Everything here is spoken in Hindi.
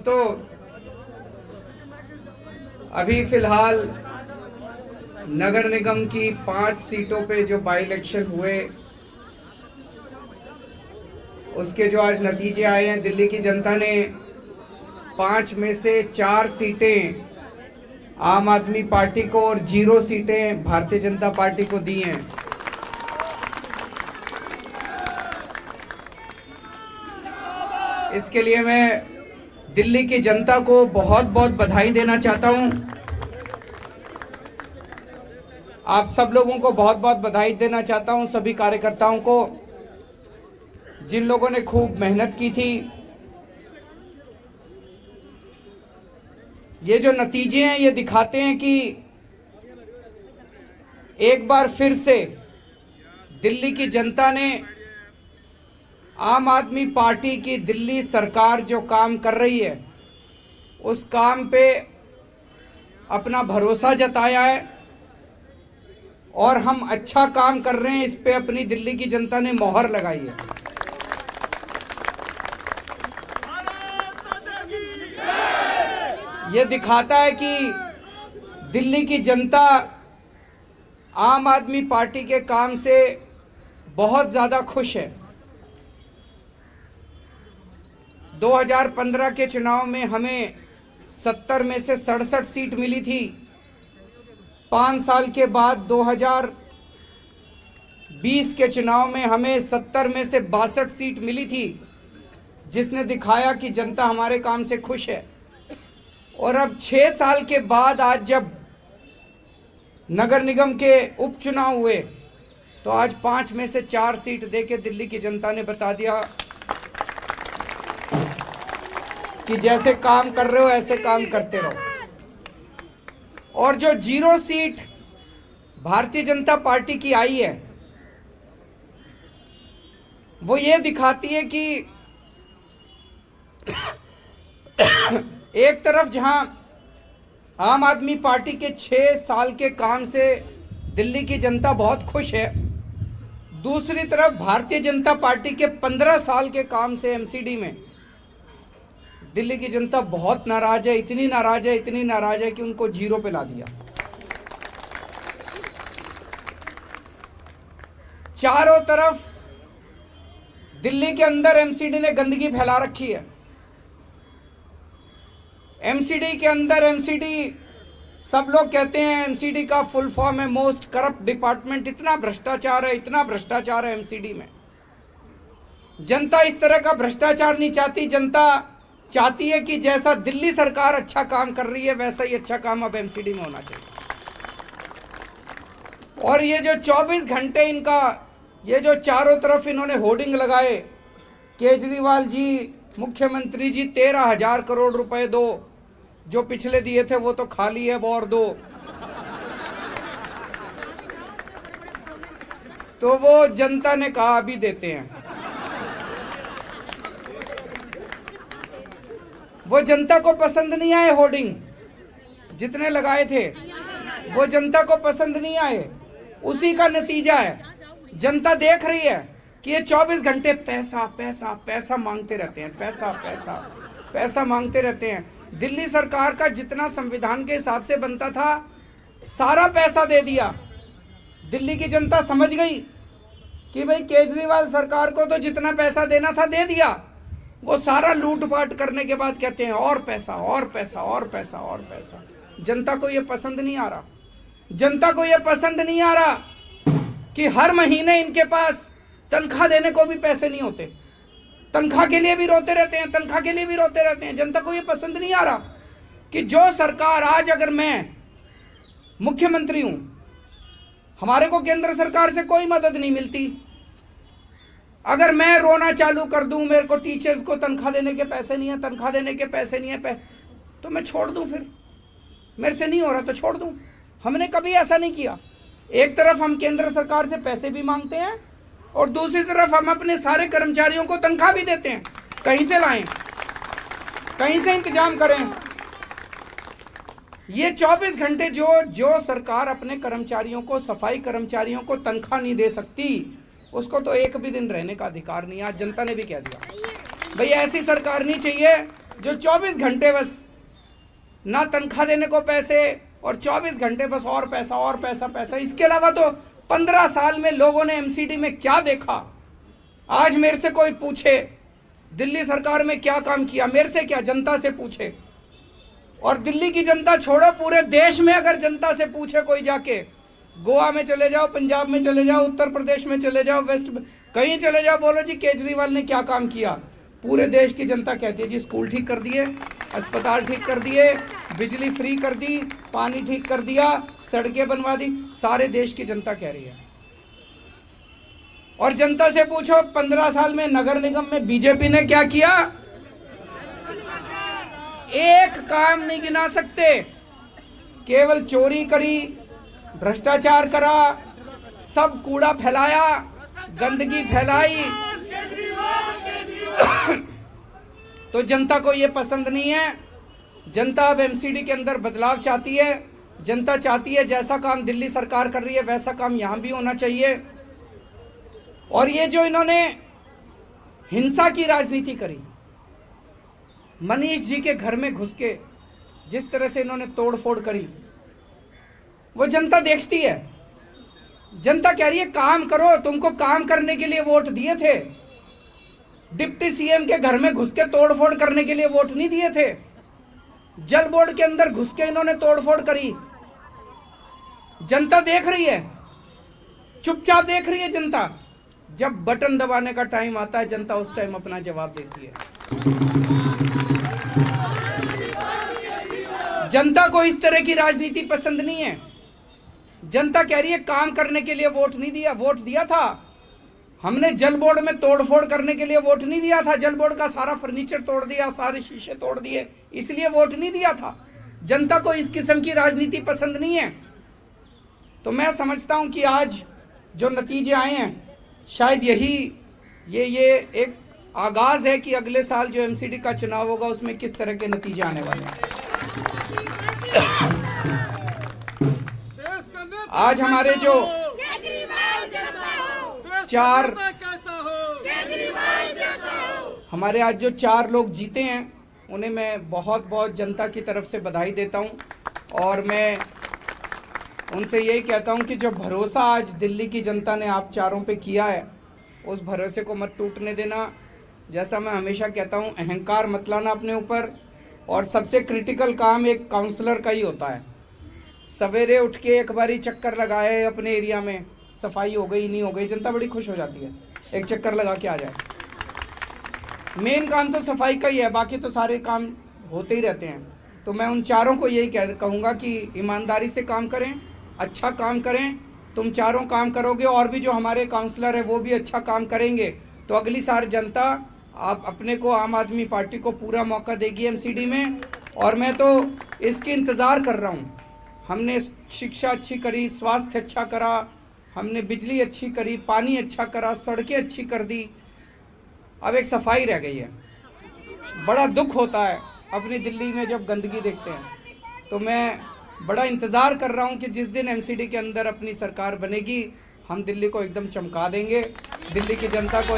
दोस्तों, अभी फिलहाल नगर निगम की 5 सीटों पे जो बाई इलेक्शन हुए उसके जो आज नतीजे आए हैं, दिल्ली की जनता ने 5 में से 4 सीटें आम आदमी पार्टी को और 0 सीटें भारतीय जनता पार्टी को दी हैं। इसके लिए मैं दिल्ली की जनता को बहुत बहुत बधाई देना चाहता हूं। आप सब लोगों को बहुत बहुत बधाई देना चाहता हूं, सभी कार्यकर्ताओं को, जिन लोगों ने खूब मेहनत की थी। ये जो नतीजे हैं ये दिखाते हैं कि एक बार फिर से दिल्ली की जनता ने आम आदमी पार्टी की दिल्ली सरकार जो काम कर रही है उस काम पे अपना भरोसा जताया है और हम अच्छा काम कर रहे हैं, इस पे अपनी दिल्ली की जनता ने मोहर लगाई है। ये दिखाता है कि दिल्ली की जनता आम आदमी पार्टी के काम से बहुत ज़्यादा खुश है। 2015 के चुनाव में हमें 70 में से 67 सीट मिली थी। 5 साल के बाद 2020 के चुनाव में हमें 70 में से 62 सीट मिली थी, जिसने दिखाया कि जनता हमारे काम से खुश है। और अब 6 साल के बाद आज जब नगर निगम के उपचुनाव हुए तो आज 5 में से 4 सीट देके दिल्ली की जनता ने बता दिया कि जैसे काम कर रहे हो ऐसे काम करते रहो। और जो 0 सीट भारतीय जनता पार्टी की आई है वो ये दिखाती है कि एक तरफ जहां आम आदमी पार्टी के 6 साल के काम से दिल्ली की जनता बहुत खुश है, दूसरी तरफ भारतीय जनता पार्टी के 15 साल के काम से एमसीडी में दिल्ली की जनता बहुत नाराज है। इतनी नाराज है कि उनको 0 पे ला दिया। चारों तरफ दिल्ली के अंदर एमसीडी ने गंदगी फैला रखी है। एमसीडी के अंदर सब लोग कहते हैं एमसीडी का फुल फॉर्म है मोस्ट करप्ट डिपार्टमेंट। इतना भ्रष्टाचार है एमसीडी में। जनता इस तरह का भ्रष्टाचार नहीं चाहती। जनता चाहती है कि जैसा दिल्ली सरकार अच्छा काम कर रही है वैसा ही अच्छा काम अब एमसीडी में होना चाहिए। और ये जो 24 घंटे इनका ये जो चारों तरफ इन्होंने होर्डिंग लगाए, केजरीवाल जी, मुख्यमंत्री जी 13,000 करोड़ रुपए दो, जो पिछले दिए थे वो तो खाली है, वो और दो। तो वो जनता ने कहा अभी देते हैं। वो जनता को पसंद नहीं आए होर्डिंग जितने लगाए थे, वो जनता को पसंद नहीं आए। उसी का नतीजा है, जनता देख रही है कि ये 24 घंटे पैसा मांगते रहते हैं, पैसा मांगते रहते हैं। दिल्ली सरकार का जितना संविधान के हिसाब से बनता था सारा पैसा दे दिया। दिल्ली की जनता समझ गई कि भाई केजरीवाल सरकार को तो जितना पैसा देना था दे दिया। वो सारा लूटपाट करने के बाद कहते हैं और पैसा। जनता को ये पसंद नहीं आ रहा। जनता को ये पसंद नहीं आ रहा कि हर महीने इनके पास तनख्वाह देने को भी पैसे नहीं होते। तनख्वाह के लिए भी रोते रहते हैं। जनता को ये पसंद नहीं आ रहा कि जो सरकार आज, अगर मैं मुख्यमंत्री हूं, हमारे को केंद्र सरकार से कोई मदद नहीं मिलती। अगर मैं रोना चालू कर दूं, मेरे को टीचर्स को तनख्वाह देने के पैसे नहीं है, तो मैं छोड़ दूं। फिर मेरे से नहीं हो रहा तो छोड़ दूं। हमने कभी ऐसा नहीं किया। एक तरफ हम केंद्र सरकार से पैसे भी मांगते हैं और दूसरी तरफ हम अपने सारे कर्मचारियों को तनख्वाह भी देते हैं। कहीं से लाएं, कहीं से इंतजाम करें। ये 24 घंटे जो सरकार अपने कर्मचारियों को, सफाई कर्मचारियों को तनख्वाह नहीं दे सकती, उसको तो एक भी दिन रहने का अधिकार नहीं है। आज जनता ने भी कह दिया भाई ऐसी सरकार नहीं चाहिए जो 24 घंटे बस ना तनख्वाह देने को पैसे और 24 घंटे बस और पैसा और पैसा पैसा। इसके अलावा तो 15 साल में लोगों ने एमसीडी में क्या देखा? आज मेरे से कोई पूछे दिल्ली सरकार में क्या काम किया, मेरे से क्या, जनता से पूछे। और दिल्ली की जनता छोड़ो, पूरे देश में अगर जनता से पूछे कोई जाके, गोवा में चले जाओ, पंजाब में चले जाओ, उत्तर प्रदेश में चले जाओ, वेस्ट कहीं चले जाओ, बोलो जी केजरीवाल ने क्या काम किया, पूरे देश की जनता कहती है जी स्कूल ठीक कर दिए, अस्पताल ठीक कर दिए, बिजली फ्री कर दी, पानी ठीक कर दिया, सड़कें बनवा दी। सारे देश की जनता कह रही है। और जनता से पूछो 15 साल में नगर निगम में बीजेपी ने क्या किया? एक काम नहीं गिना सकते। केवल चोरी करी, भ्रष्टाचार करा, सब कूड़ा फैलाया, गंदगी फैलाई। तो जनता को ये पसंद नहीं है। जनता अब एमसीडी के अंदर बदलाव चाहती है। जनता चाहती है जैसा काम दिल्ली सरकार कर रही है वैसा काम यहां भी होना चाहिए। और ये जो इन्होंने हिंसा की राजनीति करी, मनीष जी के घर में घुस के जिस तरह से इन्होंने तोड़फोड़ करी, वो जनता देखती है। जनता कह रही है काम करो, तुमको काम करने के लिए वोट दिए थे। डिप्टी सीएम के घर में घुस के तोड़फोड़ करने के लिए वोट नहीं दिए थे। जल बोर्ड के अंदर घुस के इन्होंने तोड़फोड़ करी। जनता देख रही है, चुपचाप देख रही है जनता। जब बटन दबाने का टाइम आता है, जनता उस टाइम अपना जवाब देती है। जनता को इस तरह की राजनीति पसंद नहीं है। जनता कह रही है काम करने के लिए वोट नहीं दिया। वोट दिया था हमने, जल बोर्ड में तोड़फोड़ करने के लिए वोट नहीं दिया था। जल बोर्ड का सारा फर्नीचर तोड़ दिया, सारे शीशे तोड़ दिए, इसलिए वोट नहीं दिया था। जनता को इस किस्म की राजनीति पसंद नहीं है। तो मैं समझता हूं कि आज जो नतीजे आए हैं, शायद यही ये एक आगाज है कि अगले साल जो एमसीडी का चुनाव होगा उसमें किस तरह के नतीजे आने वाले हैं। आज हमारे जो आज जो चार लोग जीते हैं, उन्हें मैं बहुत बहुत जनता की तरफ से बधाई देता हूं। और मैं उनसे यही कहता हूं कि जो भरोसा आज दिल्ली की जनता ने आप चारों पे किया है, उस भरोसे को मत टूटने देना। जैसा मैं हमेशा कहता हूं, अहंकार मत लाना अपने ऊपर। और सबसे क्रिटिकल काम एक काउंसलर का ही होता है। सवेरे उठ के एक बारी चक्कर लगाए अपने एरिया में, सफाई हो गई नहीं हो गई, जनता बड़ी खुश हो जाती है, एक चक्कर लगा के आ जाए। मेन काम तो सफाई का ही है, बाकी तो सारे काम होते ही रहते हैं। तो मैं उन चारों को यही कहूँगा कि ईमानदारी से काम करें, अच्छा काम करें। तुम चारों काम करोगे और भी जो हमारे काउंसलर है वो भी अच्छा काम करेंगे, तो अगली साल जनता आप अपने को, आम आदमी पार्टी को पूरा मौका देगी एमसीडी में। और मैं तो इसकी इंतज़ार कर रहा हूँ। हमने शिक्षा अच्छी करी, स्वास्थ्य अच्छा करा, हमने बिजली अच्छी करी, पानी अच्छा करा, सड़कें अच्छी कर दी, अब एक सफाई रह गई है। बड़ा दुख होता है अपनी दिल्ली में जब गंदगी देखते हैं। तो मैं बड़ा इंतज़ार कर रहा हूं कि जिस दिन एमसीडी के अंदर अपनी सरकार बनेगी, हम दिल्ली को एकदम चमका देंगे। दिल्ली की जनता को